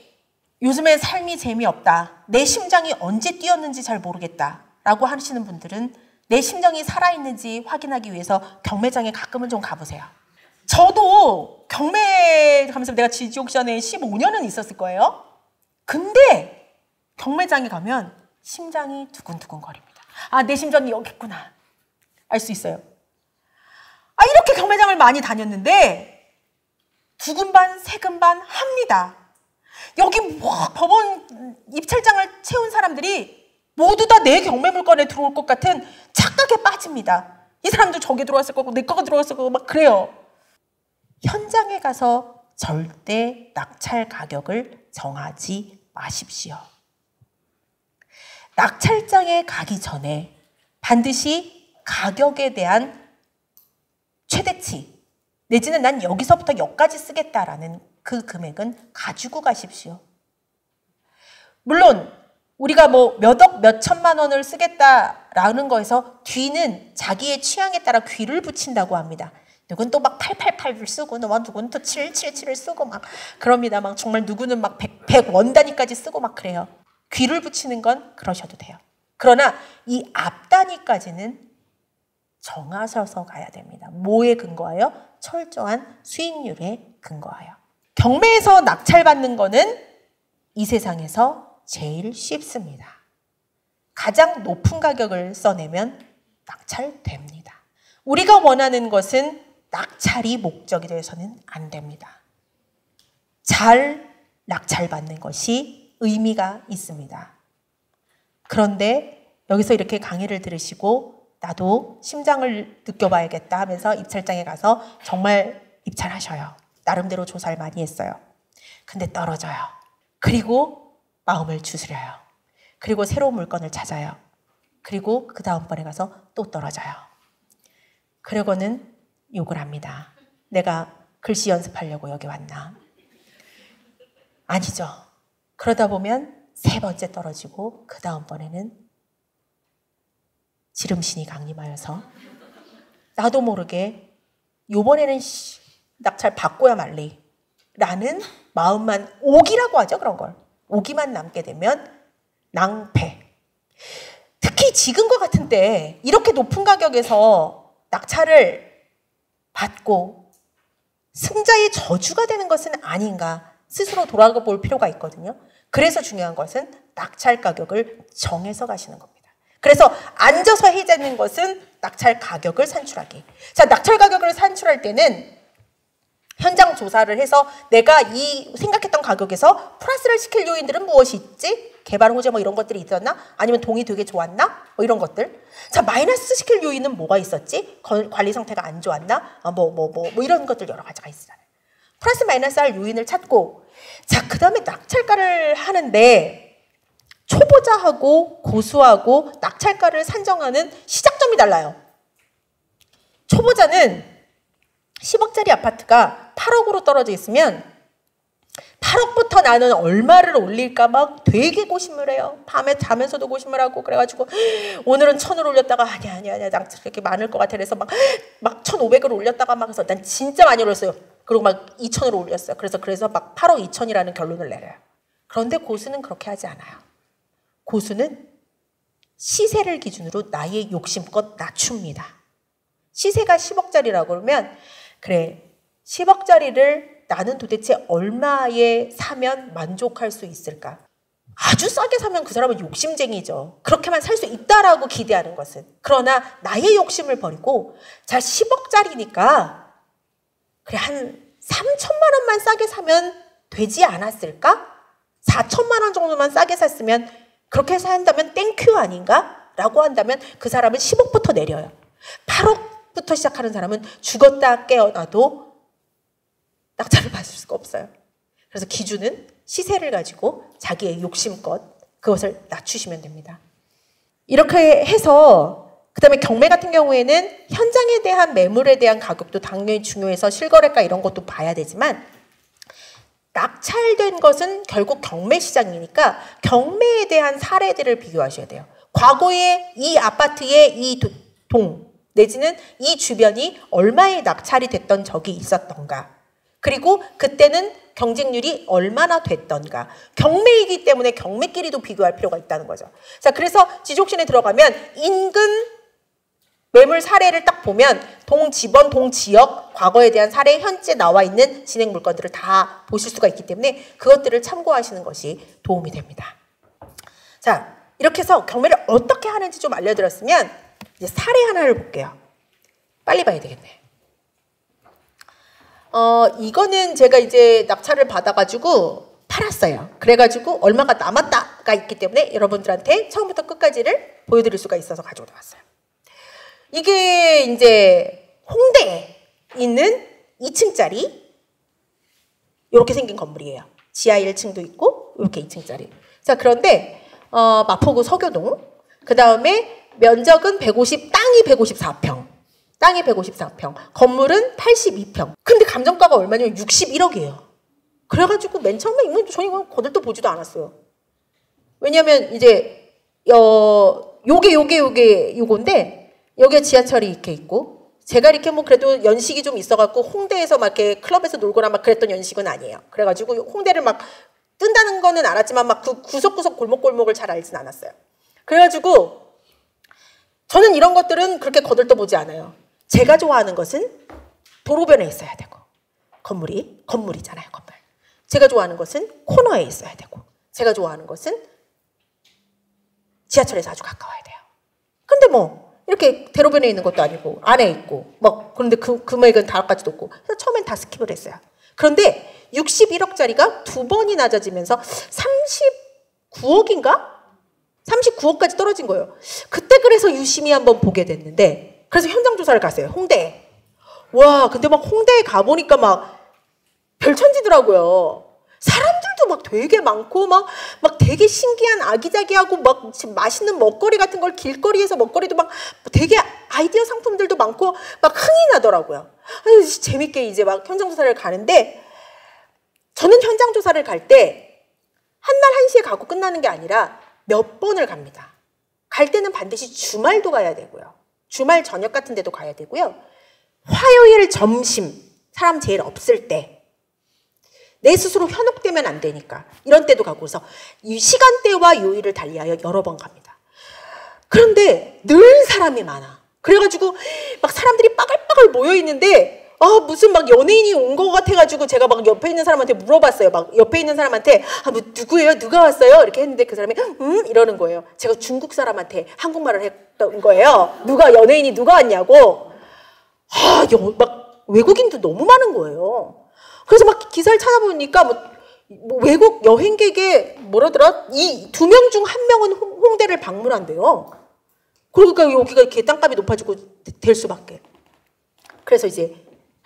요즘에 삶이 재미없다. 내 심장이 언제 뛰었는지 잘 모르겠다. 라고 하시는 분들은 내 심장이 살아있는지 확인하기 위해서 경매장에 가끔은 좀 가보세요. 저도 경매 가면서 내가 지지옥션에 15년은 있었을 거예요. 근데 경매장에 가면 심장이 두근두근 거립니다. 내 심장이 여기 있구나. 알 수 있어요. 이렇게 경매장을 많이 다녔는데 두근 반, 세근 반 합니다. 여기 법원 입찰장을 채운 사람들이 모두 다 내 경매 물건에 들어올 것 같은 착각에 빠집니다. 이 사람도 저기 들어왔을 거고 내 거가 들어왔을 거고 막 그래요. 현장에 가서 절대 낙찰 가격을 정하지 마십시오. 낙찰장에 가기 전에 반드시 가격에 대한 최대치 내지는 난 여기서부터 여기까지 쓰겠다라는 그 금액은 가지고 가십시오. 물론 우리가 뭐 몇 억, 몇 천만 원을 쓰겠다라는 거에서 뒤는 자기의 취향에 따라 귀를 붙인다고 합니다. 누군 또 막 888을 쓰고 누구는 또 777을 쓰고 막 그럽니다. 막 정말 누구는 막 100 원단위까지 쓰고 막 그래요. 귀를 붙이는 건 그러셔도 돼요. 그러나 이 앞 단위까지는 정하셔서 가야 됩니다. 뭐에 근거하여? 철저한 수익률에 근거하여. 경매에서 낙찰받는 거는 이 세상에서 제일 쉽습니다. 가장 높은 가격을 써내면 낙찰됩니다. 우리가 원하는 것은 낙찰이 목적이 되어서는 안 됩니다. 잘 낙찰받는 것이 의미가 있습니다. 그런데 여기서 이렇게 강의를 들으시고 나도 심장을 느껴봐야겠다 하면서 입찰장에 가서 정말 입찰하셔요. 나름대로 조사를 많이 했어요. 근데 떨어져요. 그리고 마음을 추스려요. 그리고 새로운 물건을 찾아요. 그리고 그 다음번에 가서 또 떨어져요. 그러고는 욕을 합니다. 내가 글씨 연습하려고 여기 왔나? 아니죠. 그러다 보면 세 번째 떨어지고 그 다음번에는 지름신이 강림하여서 나도 모르게 요번에는 낙찰 받고야 말리 라는 마음만 오기라고 하죠. 그런 걸. 오기만 남게 되면 낭패. 특히 지금과 같은 때 이렇게 높은 가격에서 낙찰을 받고 승자의 저주가 되는 것은 아닌가 스스로 돌아가 볼 필요가 있거든요. 그래서 중요한 것은 낙찰 가격을 정해서 가시는 겁니다. 그래서 앉아서 해야 되는 것은 낙찰 가격을 산출하기. 자, 낙찰 가격을 산출할 때는 현장 조사를 해서 내가 이 생각했던 가격에서 플러스를 시킬 요인들은 무엇이 있지? 개발 호재 뭐 이런 것들이 있었나? 아니면 동이 되게 좋았나? 뭐 이런 것들. 자, 마이너스 시킬 요인은 뭐가 있었지? 관리 상태가 안 좋았나? 뭐 이런 것들 여러 가지가 있잖아요. 플러스 마이너스 할 요인을 찾고, 자, 그 다음에 낙찰가를 하는데 초보자하고 고수하고 낙찰가를 산정하는 시작점이 달라요. 초보자는 10억짜리 아파트가 8억으로 떨어져 있으면 8억부터 나는 얼마를 올릴까 막 되게 고심을 해요. 밤에 자면서도 고심을 하고 그래가지고 오늘은 1000을 올렸다가 아니야 낙찰 이렇게 많을 것 같아. 그래서 막 1500을 올렸다가 막 해서 난 진짜 많이 올렸어요. 그리고 막 2000을 올렸어요. 그래서 막 8억 2천이라는 결론을 내려요. 그런데 고수는 그렇게 하지 않아요. 고수는 시세를 기준으로 나의 욕심껏 낮춥니다. 시세가 10억짜리라고 그러면 그래 10억짜리를 나는 도대체 얼마에 사면 만족할 수 있을까? 아주 싸게 사면 그 사람은 욕심쟁이죠. 그렇게만 살 수 있다라고 기대하는 것은. 그러나 나의 욕심을 버리고 자 10억짜리니까 그래 한 3천만 원만 싸게 사면 되지 않았을까? 4천만 원 정도만 싸게 샀으면 그렇게 해서 한다면 땡큐 아닌가? 라고 한다면 그 사람은 10억부터 내려요. 8억부터 시작하는 사람은 죽었다 깨어나도 낙찰을 받을 수가 없어요. 그래서 기준은 시세를 가지고 자기의 욕심껏 그것을 낮추시면 됩니다. 이렇게 해서 그 다음에 경매 같은 경우에는 현장에 대한 매물에 대한 가격도 당연히 중요해서 실거래가 이런 것도 봐야 되지만 낙찰된 것은 결국 경매 시장이니까 경매에 대한 사례들을 비교하셔야 돼요. 과거에 이 아파트의 이 동 내지는 이 주변이 얼마에 낙찰이 됐던 적이 있었던가. 그리고 그때는 경쟁률이 얼마나 됐던가. 경매이기 때문에 경매끼리도 비교할 필요가 있다는 거죠. 자, 그래서 지적신에 들어가면 인근 매물 사례를 딱 보면 동지번, 동지역, 과거에 대한 사례, 현재 나와 있는 진행 물건들을 다 보실 수가 있기 때문에 그것들을 참고하시는 것이 도움이 됩니다. 자, 이렇게 해서 경매를 어떻게 하는지 좀 알려드렸으면 이제 사례 하나를 볼게요. 빨리 봐야 되겠네. 이거는 제가 이제 낙찰을 받아가지고 팔았어요. 그래가지고 얼마가 남았다가 있기 때문에 여러분들한테 처음부터 끝까지를 보여드릴 수가 있어서 가지고 나왔어요. 이게 이제 홍대에 있는 2층짜리 이렇게 생긴 건물이에요. 지하 1층도 있고 이렇게 2층짜리. 자, 그런데 마포구 서교동, 그 다음에 면적은 150, 땅이 154평. 땅이 154평, 건물은 82평. 근데 감정가가 얼마냐면 61억이에요. 그래가지고 맨 처음에 저희 거들떠 보지도 않았어요. 왜냐면 이제 요건데 여기에 지하철이 이렇게 있고 제가 이렇게 뭐 그래도 연식이 좀 있어갖고 홍대에서 막 이렇게 클럽에서 놀거나 막 그랬던 연식은 아니에요. 그래가지고 홍대를 막 뜬다는 거는 알았지만 막 그 구석구석 골목골목을 잘 알진 않았어요. 그래가지고 저는 이런 것들은 그렇게 거들떠보지 않아요. 제가 좋아하는 것은 도로변에 있어야 되고 건물이잖아요. 건물. 제가 좋아하는 것은 코너에 있어야 되고 제가 좋아하는 것은 지하철에서 아주 가까워야 돼요. 근데 뭐 이렇게 대로변에 있는 것도 아니고 안에 있고 뭐 그런데 그 금액은 다까지도 없고 그래서 처음엔 다 스킵을 했어요. 그런데 61억짜리가 두 번이 낮아지면서 39억인가? 39억까지 떨어진 거예요. 그때 그래서 유심히 한번 보게 됐는데 그래서 현장 조사를 갔어요. 홍대에. 와, 근데 막 홍대에 가보니까 막 별천지더라고요. 사람들도 막 되게 많고 막 되게 신기한 아기자기하고 막 맛있는 먹거리 같은 걸 길거리에서 먹거리도 막 되게 아이디어 상품들도 많고 막 흥이 나더라고요. 재밌게 이제 막 현장 조사를 가는데 저는 현장 조사를 갈 때 한 날 1시에 가고 끝나는 게 아니라 몇 번을 갑니다. 갈 때는 반드시 주말도 가야 되고요. 주말 저녁 같은 데도 가야 되고요. 화요일 점심 사람 제일 없을 때 내 스스로 현혹되면 안 되니까. 이런 때도 가고 그래서 이 시간대와 요일을 달리하여 여러 번 갑니다. 그런데 늘 사람이 많아. 그래가지고 막 사람들이 빠글빠글 모여있는데 무슨 막 연예인이 온 것 같아가지고 제가 막 옆에 있는 사람한테 물어봤어요. 막 옆에 있는 사람한테 뭐 누구예요? 누가 왔어요? 이렇게 했는데 그 사람이 이러는 거예요. 제가 중국 사람한테 한국말을 했던 거예요. 연예인이 누가 왔냐고. 막 외국인도 너무 많은 거예요. 그래서 막 기사를 찾아보니까 뭐 외국 여행객의 뭐라더라? 이 2명 중 1명은 홍대를 방문한대요. 그러니까 여기가 이렇게 땅값이 높아지고 될 수밖에. 그래서 이제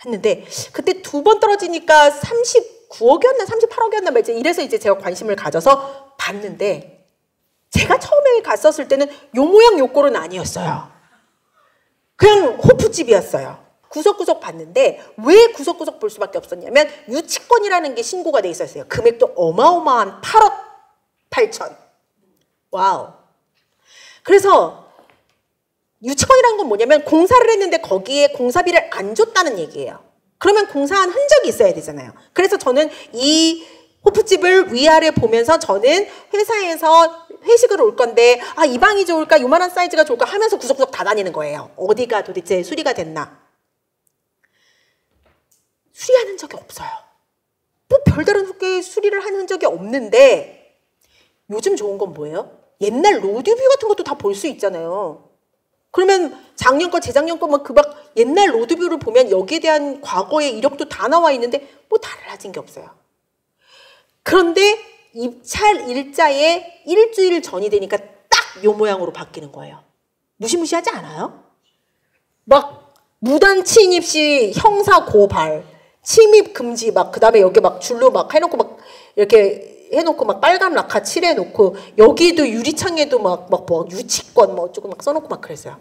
했는데 그때 2번 떨어지니까 39억이었나 38억이었나 막 이래서 이제 제가 관심을 가져서 봤는데 제가 처음에 갔었을 때는 요 모양 요 꼴은 아니었어요. 그냥 호프집이었어요. 구석구석 봤는데 왜 구석구석 볼 수밖에 없었냐면 유치권이라는 게 신고가 돼 있었어요. 금액도 어마어마한 8억 8천. 와우. 그래서 유치권이라는 건 뭐냐면 공사를 했는데 거기에 공사비를 안 줬다는 얘기예요. 그러면 공사한 흔적이 있어야 되잖아요. 그래서 저는 이 호프집을 위아래 보면서 저는 회사에서 회식을 올 건데 이 방이 좋을까 요만한 사이즈가 좋을까 하면서 구석구석 다 다니는 거예요. 어디가 도대체 수리가 됐나. 수리하는 적이 없어요. 뭐 별다른 수리를 한 흔적이 없는데 요즘 좋은 건 뭐예요? 옛날 로드뷰 같은 것도 다 볼 수 있잖아요. 그러면 작년 거, 재작년 거 막 옛날 로드뷰를 보면 여기에 대한 과거의 이력도 다 나와 있는데 뭐 달라진 게 없어요. 그런데 입찰 일자에 일주일 전이 되니까 딱 요 모양으로 바뀌는 거예요. 무시무시하지 않아요? 막 무단 침입 시 형사 고발, 침입 금지 그 다음에 여기 줄로 해놓고 이렇게 해놓고 빨간 라카 칠해놓고 여기도 유리창에도 뭐 유치권 어쩌고 써놓고 그랬어요.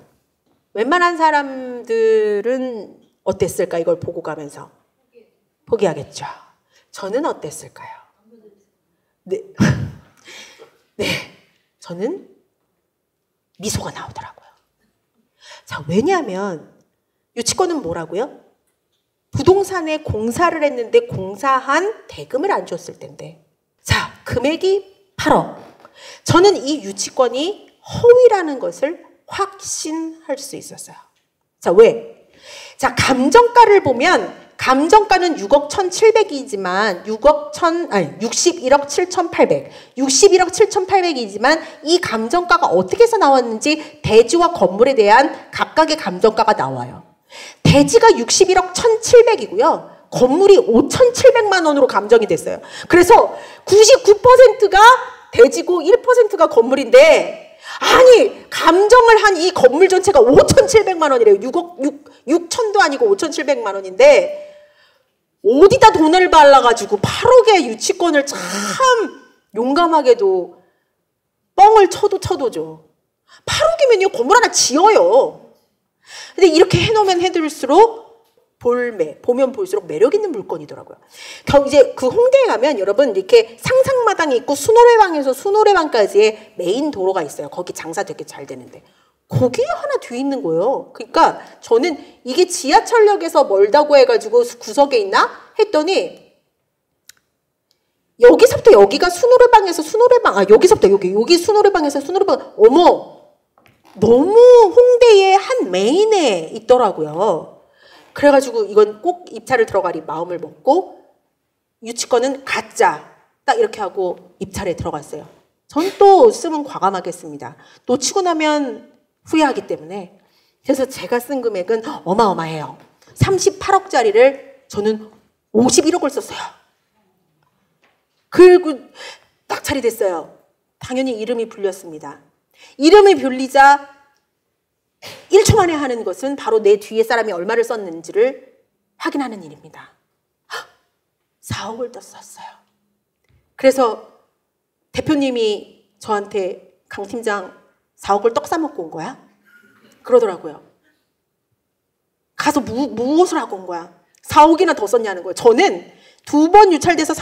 웬만한 사람들은 어땠을까 이걸 보고 가면서 포기하겠죠. 저는 어땠을까요? 네, 네, 저는 미소가 나오더라고요. 자, 왜냐하면 유치권은 뭐라고요? 부동산에 공사를 했는데 공사한 대금을 안 줬을 텐데. 자, 금액이 8억. 저는 이 유치권이 허위라는 것을 확신할 수 있었어요. 자, 왜? 자, 감정가를 보면 감정가는 6억 1,700이지만 61억 7,800. 61억 7,800이지만 이 감정가가 어떻게 해서 나왔는지 대지와 건물에 대한 각각의 감정가가 나와요. 대지가 61억 1,700이고요. 건물이 5,700만 원으로 감정이 됐어요. 그래서 99%가 대지고 1%가 건물인데 아니 감정을 한 이 건물 전체가 5,700만 원이래요. 6천도 아니고 5,700만 원인데 어디다 돈을 발라가지고 8억의 유치권을 참 용감하게도 뻥을 쳐도죠. 8억이면요 건물 하나 지어요. 근데 이렇게 해놓으면 해둘수록 보면 볼수록 매력 있는 물건이더라고요. 이제 그 홍대에 가면 여러분 이렇게 상상마당이 있고 수노래방에서 수노래방까지의 메인 도로가 있어요. 거기 장사 되게 잘 되는데 거기에 하나 뒤에 있는 거예요. 그러니까 저는 이게 지하철역에서 멀다고 해가지고 구석에 있나 했더니 여기서부터 여기가 수노래방에서 여기서부터 여기 수노래방에서 수노래방 어머 너무 홍대의 한 메인에 있더라고요. 그래가지고 이건 꼭 입찰을 들어가리 마음을 먹고 유치권은 가짜 딱 이렇게 하고 입찰에 들어갔어요. 전 또 쓰면 과감하겠습니다. 놓치고 나면 후회하기 때문에. 그래서 제가 쓴 금액은 어마어마해요. 38억짜리를 저는 51억을 썼어요. 그리고 낙찰이 됐어요. 당연히 이름이 불렸습니다. 이름이 불리자 1초 만에 하는 것은 바로 내 뒤에 사람이 얼마를 썼는지를 확인하는 일입니다. 4억을 더 썼어요. 그래서 대표님이 저한테 강 팀장 4억을 떡 싸먹고 온 거야? 그러더라고요. 가서 무엇을 하고 온 거야? 4억이나 더 썼냐는 거예요. 저는 2번 유찰돼서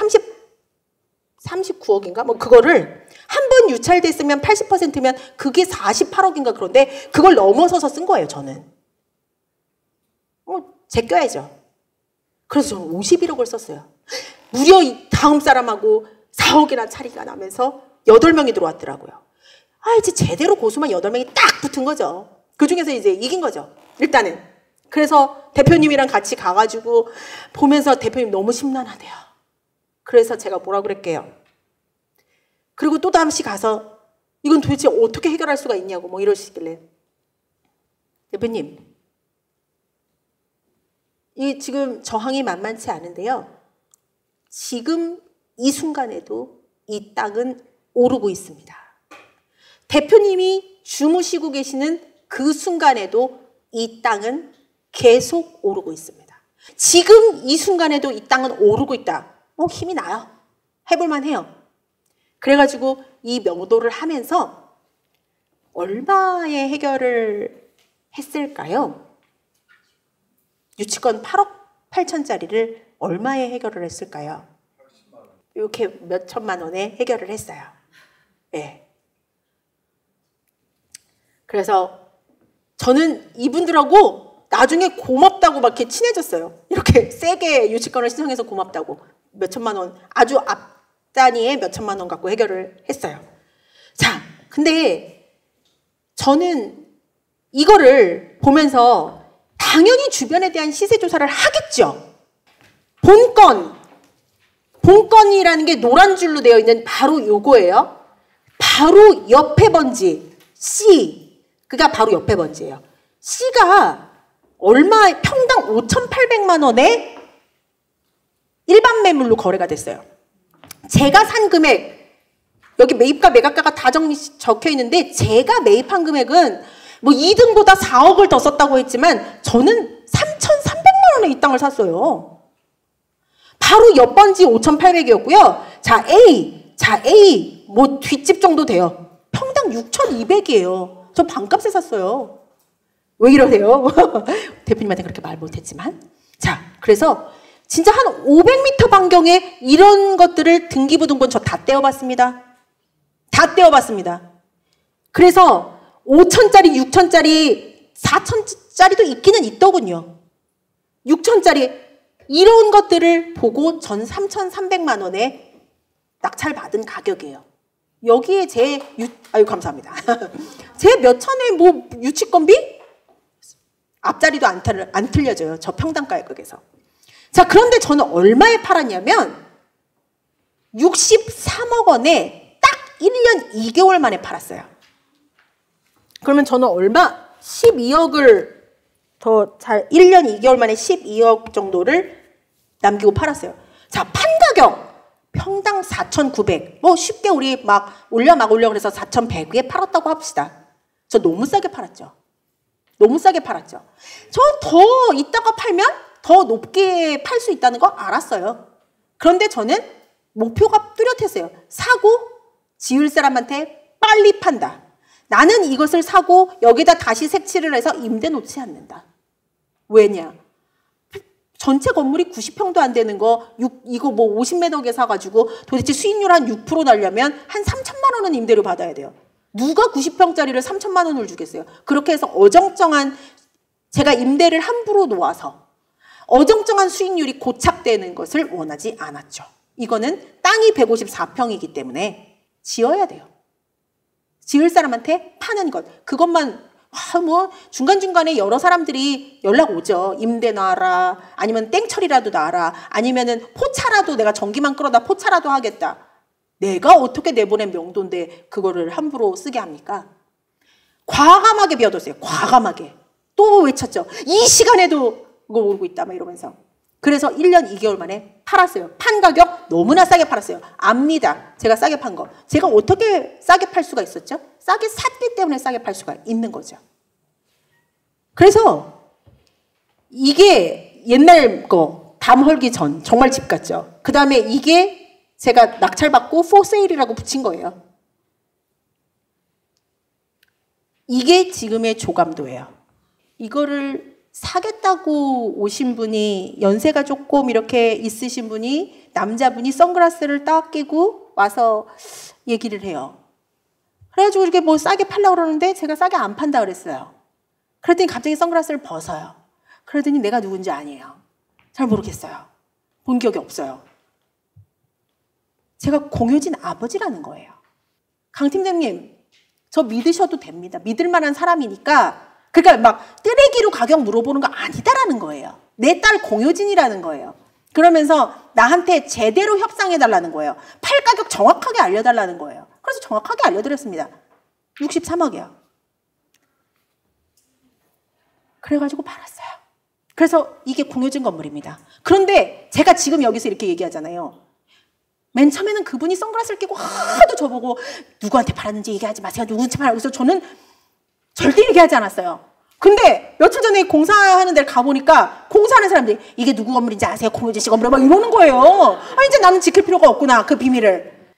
39억인가? 뭐 그거를 한 번 유찰됐으면 80%면 그게 48억인가 그런데 그걸 넘어서서 쓴 거예요, 저는. 제껴야죠. 그래서 저는 51억을 썼어요. 무려 다음 사람하고 4억이나 차이가 나면서 8명이 들어왔더라고요. 아, 이제 제대로 고수만 8명이 딱 붙은 거죠. 그 중에서 이제 이긴 거죠. 일단은. 그래서 대표님이랑 같이 가가지고 보면서 대표님 너무 심란하대요. 그래서 제가 뭐라 그랬게요. 그리고 또 다음씩 가서 이건 도대체 어떻게 해결할 수가 있냐고 뭐 이러시길래, 대표님, 이 지금 저항이 만만치 않은데요. 지금 이 순간에도 이 땅은 오르고 있습니다. 대표님이 주무시고 계시는 그 순간에도 이 땅은 계속 오르고 있습니다. 지금 이 순간에도 이 땅은 오르고 있다. 힘이 나요. 해볼만 해요. 그래가지고 이 명도를 하면서 얼마의 해결을 했을까요? 유치권 8억 8천짜리를 얼마에 해결을 했을까요? 이렇게 몇 천만 원에 해결을 했어요. 네. 그래서 저는 이분들하고 나중에 고맙다고 막 이렇게 친해졌어요. 이렇게 세게 유치권을 신청해서 고맙다고. 몇 천만 원, 아주 앞 단위에 몇 천만 원 갖고 해결을 했어요. 자, 근데 저는 이거를 보면서 당연히 주변에 대한 시세 조사를 하겠죠. 본건이라는 게 노란 줄로 되어 있는 바로 요거예요. 바로 옆에 번지 C, 그가 바로 옆에 번지예요. C가 얼마, 평당 5,800만 원에 일반 매물로 거래가 됐어요. 제가 산 금액, 여기 매입가 매각가가 다 적혀 있는데 제가 매입한 금액은 뭐 2등보다 4억을 더 썼다고 했지만 저는 3,300만 원에 이 땅을 샀어요. 바로 옆 번지 5,800이었고요. 자, A 뭐 뒷집 정도 돼요. 평당 6,200이에요. 저 반값에 샀어요. 왜 이러세요? 대표님한테 그렇게 말 못했지만. 자, 그래서 진짜 한 500m 반경에 이런 것들을 등기부등본 저 다 떼어봤습니다. 다 떼어봤습니다. 그래서 5천짜리, 6천짜리, 4천짜리도 있기는 있더군요. 6천짜리 이런 것들을 보고 전 3,300만 원에 낙찰받은 가격이에요. 여기에 아유 감사합니다. 제 몇 천에 뭐 유치권비? 앞자리도 안 틀려져요. 저 평당 가격에서. 자, 그런데 저는 얼마에 팔았냐면 63억 원에 딱 1년 2개월 만에 팔았어요. 그러면 저는 얼마? 12억을 더 잘 1년 2개월 만에 12억 정도를 남기고 팔았어요. 자, 판 가격 평당 4,900. 뭐 쉽게 우리 막 올려 그래서 4,100에 팔았다고 합시다. 저 너무 싸게 팔았죠. 너무 싸게 팔았죠. 저 더 이따가 팔면 더 높게 팔 수 있다는 거 알았어요. 그런데 저는 목표가 뚜렷했어요. 사고 지을 사람한테 빨리 판다. 나는 이것을 사고 여기다 다시 색칠을 해서 임대 놓지 않는다. 왜냐? 전체 건물이 90평도 안 되는 거 이거 뭐 50m에 사가지고 도대체 수익률 한 6% 날려면 한 3천만 원은 임대료 받아야 돼요. 누가 90평짜리를 3천만 원을 주겠어요? 그렇게 해서 제가 임대를 함부로 놓아서 어정쩡한 수익률이 고착되는 것을 원하지 않았죠. 이거는 땅이 154평이기 때문에 지어야 돼요. 지을 사람한테 파는 것. 그것만 뭐 중간중간에 여러 사람들이 연락 오죠. 임대 놔라. 아니면 땡처리라도 놔라. 아니면은 포차라도 내가 전기만 끌어다 포차라도 하겠다. 내가 어떻게 내보낸 명도인데 그거를 함부로 쓰게 합니까? 과감하게 비워뒀어요. 과감하게. 또 외쳤죠. 이 시간에도 이거 오르고 있다 막 이러면서. 그래서 1년 2개월 만에 팔았어요. 판 가격 너무나 싸게 팔았어요. 압니다. 제가 싸게 판 거. 제가 어떻게 싸게 팔 수가 있었죠? 싸게 샀기 때문에 싸게 팔 수가 있는 거죠. 그래서 이게 옛날 거 담 헐기 전 정말 집 같죠. 그 다음에 이게 제가 낙찰받고 for sale이라고 붙인 거예요. 이게 지금의 조감도예요. 이거를 사겠다고 오신 분이 연세가 조금 이렇게 있으신 분이 남자분이 선글라스를 딱 끼고 와서 얘기를 해요. 그래가지고 이렇게 뭐 싸게 팔려고 그러는데 제가 싸게 안 판다 그랬어요. 그랬더니 갑자기 선글라스를 벗어요. 그러더니 내가 누군지 아니에요. 잘 모르겠어요. 본 기억이 없어요. 제가 공효진 아버지라는 거예요. 강 팀장님, 저 믿으셔도 됩니다. 믿을 만한 사람이니까. 그러니까 막 뜨레기로 가격 물어보는 거 아니다라는 거예요. 내 딸 공효진이라는 거예요. 그러면서 나한테 제대로 협상해달라는 거예요. 팔 가격 정확하게 알려달라는 거예요. 그래서 정확하게 알려드렸습니다. 63억이요. 그래가지고 팔았어요. 그래서 이게 공효진 건물입니다. 그런데 제가 지금 여기서 이렇게 얘기하잖아요. 맨 처음에는 그분이 선글라스를 끼고 하도 저보고 누구한테 팔았는지 얘기하지 마세요. 누구한테 팔았는지. 그래서 저는 절대 얘기하지 않았어요. 근데 며칠 전에 공사하는 데를 가보니까 공사하는 사람들이 이게 누구 건물인지 아세요? 공효진 씨 건물 막 이러는 거예요. 아, 이제 나는 지킬 필요가 없구나. 그 비밀을.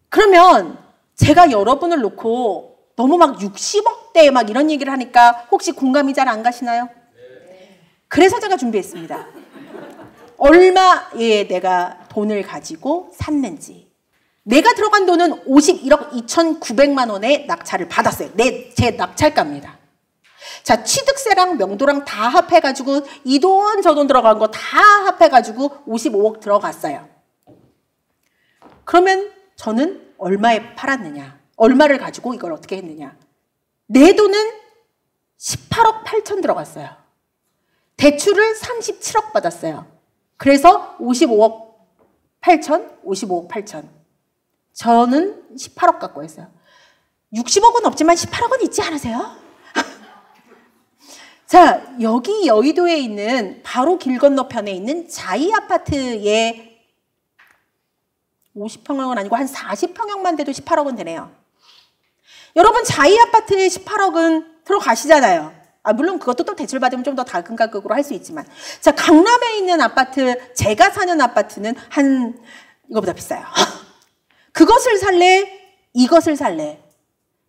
그러면 제가 여러분을 놓고 너무 막 60억대 막 이런 얘기를 하니까 혹시 공감이 잘 안 가시나요? 그래서 제가 준비했습니다. 얼마에 내가 돈을 가지고 샀는지. 내가 들어간 돈은 51억 2,900만 원의 낙찰을 받았어요. 제 낙찰가입니다. 자, 취득세랑 명도랑 다 합해가지고 이 돈 저 돈 들어간 거 다 합해가지고 55억 들어갔어요. 그러면 저는 얼마에 팔았느냐? 얼마를 가지고 이걸 어떻게 했느냐? 내 돈은 18억 8천 들어갔어요. 대출을 37억 받았어요. 그래서 55억 8천, 55억 8천. 저는 18억 갖고 했어요. 60억은 없지만 18억은 있지 않으세요? 자, 여기 여의도에 있는 바로 길 건너편에 있는 자이 아파트에 50평형은 아니고 한 40평형만 돼도 18억은 되네요. 여러분, 자이 아파트에 18억은 들어가시잖아요. 아, 물론 그것도 또 대출 받으면 좀 더 작은 가격으로 할 수 있지만. 자, 강남에 있는 아파트, 제가 사는 아파트는 한 이거보다 비싸요. 그것을 살래? 이것을 살래?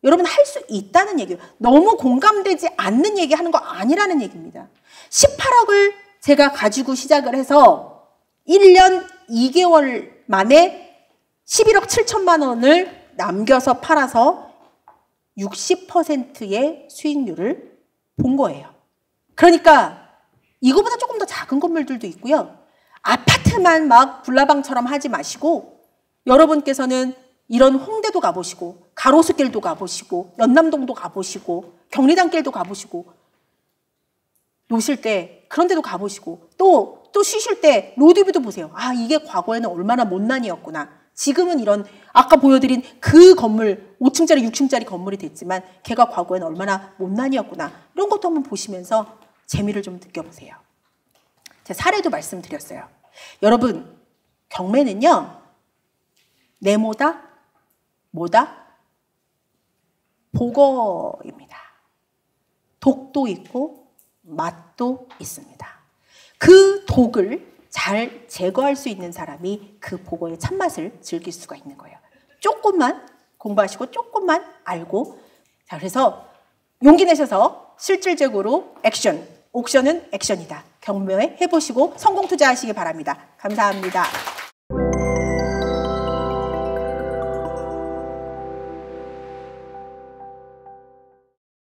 여러분, 할 수 있다는 얘기예요. 너무 공감되지 않는 얘기 하는 거 아니라는 얘기입니다. 18억을 제가 가지고 시작을 해서 1년 2개월 만에 11억 7천만 원을 남겨서 팔아서 60%의 수익률을 본 거예요. 그러니까 이거보다 조금 더 작은 건물들도 있고요. 아파트만 막 불나방처럼 하지 마시고 여러분께서는 이런 홍대도 가보시고 가로수길도 가보시고 연남동도 가보시고 경리단길도 가보시고 노실 때 그런 데도 가보시고 또 쉬실 때 로드뷰도 보세요. 아, 이게 과거에는 얼마나 못난이였구나. 지금은 이런 아까 보여드린 그 건물 5층짜리 6층짜리 건물이 됐지만 걔가 과거에는 얼마나 못난이었구나. 이런 것도 한번 보시면서 재미를 좀 느껴보세요. 제가 사례도 말씀드렸어요. 여러분, 경매는요. 네모다 뭐다? 보거입니다. 독도 있고 맛도 있습니다. 그 독을 잘 제거할 수 있는 사람이 그 보거의 참맛을 즐길 수가 있는 거예요. 조금만 공부하시고 조금만 알고, 자, 그래서 용기 내셔서 실질적으로 액션, 옥션은 액션이다. 경매 해보시고 성공 투자하시기 바랍니다. 감사합니다.